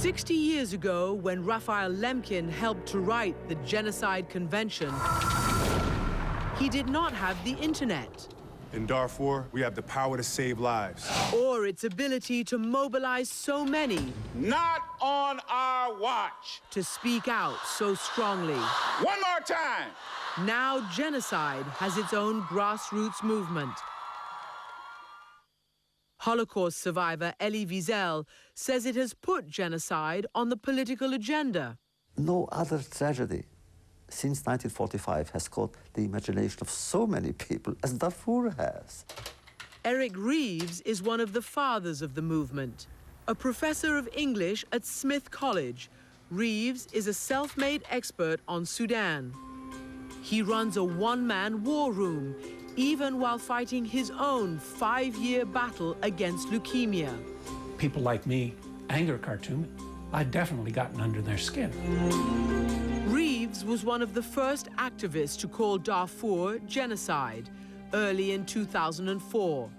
60 years ago, when Raphael Lemkin helped to write the Genocide Convention, he did not have the internet. In Darfur, we have the power to save lives. Or its ability to mobilize so many. Not on our watch. To speak out so strongly. One more time. Now genocide has its own grassroots movement. Holocaust survivor Elie Wiesel says it has put genocide on the political agenda. No other tragedy since 1945 has caught the imagination of so many people as Darfur has. Eric Reeves is one of the fathers of the movement. A professor of English at Smith College, Reeves is a self-made expert on Sudan. He runs a one-man war room, even while fighting his own 5-year battle against leukemia. People like me anger Khartoum. I've definitely gotten under their skin. Reeves was one of the first activists to call Darfur genocide, early in 2004.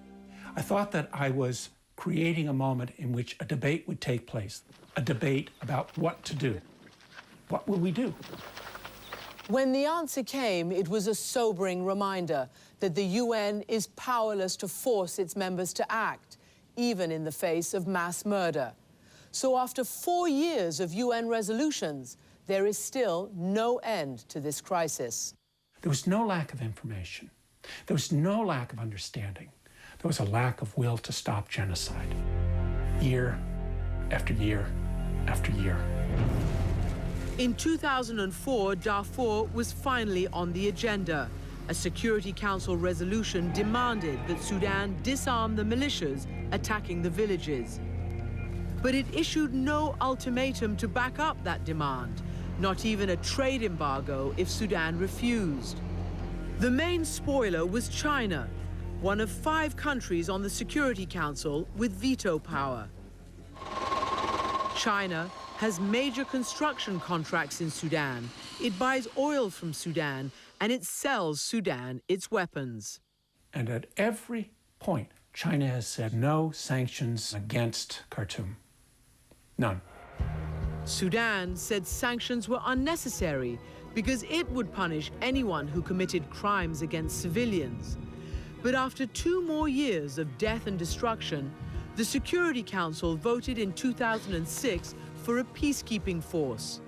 I thought that I was creating a moment in which a debate would take place, a debate about what to do. What will we do? When the answer came, it was a sobering reminder that the UN is powerless to force its members to act, even in the face of mass murder. So after 4 years of UN resolutions, there is still no end to this crisis. There was no lack of information. There was no lack of understanding. There was a lack of will to stop genocide. Year after year after year. In 2004, Darfur was finally on the agenda. A Security Council resolution demanded that Sudan disarm the militias attacking the villages. But it issued no ultimatum to back up that demand, not even a trade embargo if Sudan refused. The main spoiler was China, one of 5 countries on the Security Council with veto power. China has major construction contracts in Sudan. It buys oil from Sudan, and it sells Sudan its weapons. And at every point, China has said no sanctions against Khartoum. None. Sudan said sanctions were unnecessary because it would punish anyone who committed crimes against civilians. But after 2 more years of death and destruction, the Security Council voted in 2006 for a peacekeeping force.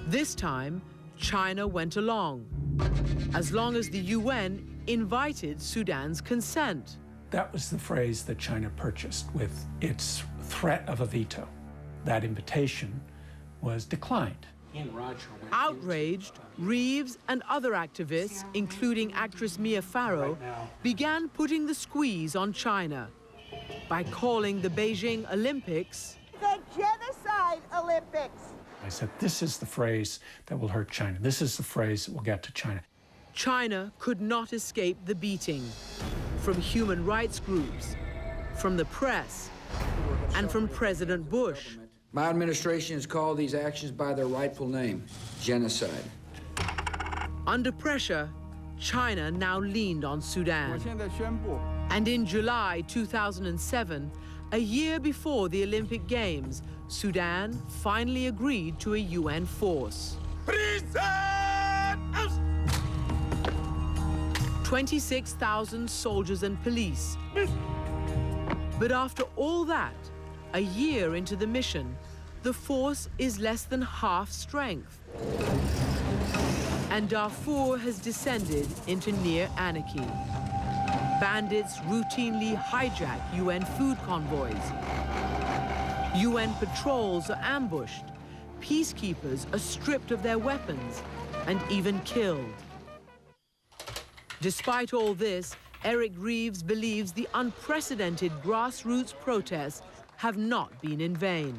This time, China went along, as long as the UN invited Sudan's consent. That was the phrase that China purchased with its threat of a veto. That invitation was declined. Outraged, Reeves and other activists, including actress Mia Farrow, began putting the squeeze on China by calling the Beijing Olympics the Genocide Olympics. I said, this is the phrase that will hurt China. This is the phrase that will get to China. China could not escape the beating from human rights groups, from the press, and from President Bush. My administration has called these actions by their rightful name, genocide. Under pressure, China now leaned on Sudan. And in July 2007, a year before the Olympic Games, Sudan finally agreed to a UN force. 26,000 soldiers and police. But after all that, a year into the mission, the force is less than half strength. And Darfur has descended into near anarchy. Bandits routinely hijack UN food convoys. UN patrols are ambushed. Peacekeepers are stripped of their weapons and even killed. Despite all this, Eric Reeves believes the unprecedented grassroots protests have not been in vain.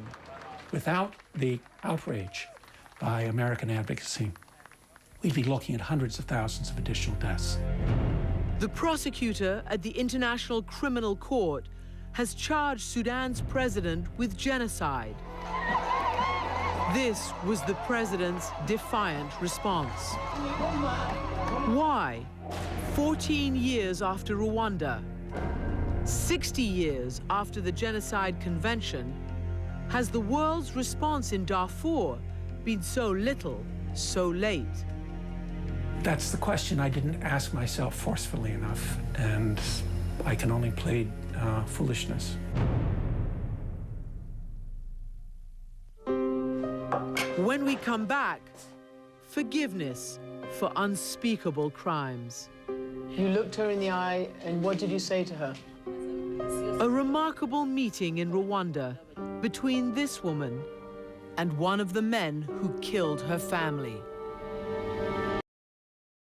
Without the outrage by American advocacy, we'd be looking at hundreds of thousands of additional deaths. The prosecutor at the International Criminal Court has charged Sudan's president with genocide. This was the president's defiant response. Why? 14 years after Rwanda, 60 years after the Genocide Convention, Has the world's response in Darfur been so little, so late? That's the question I didn't ask myself forcefully enough, and I can only plead foolishness. When we come back, forgiveness for unspeakable crimes. You looked her in the eye, and what did you say to her? A remarkable meeting in Rwanda between this woman and one of the men who killed her family.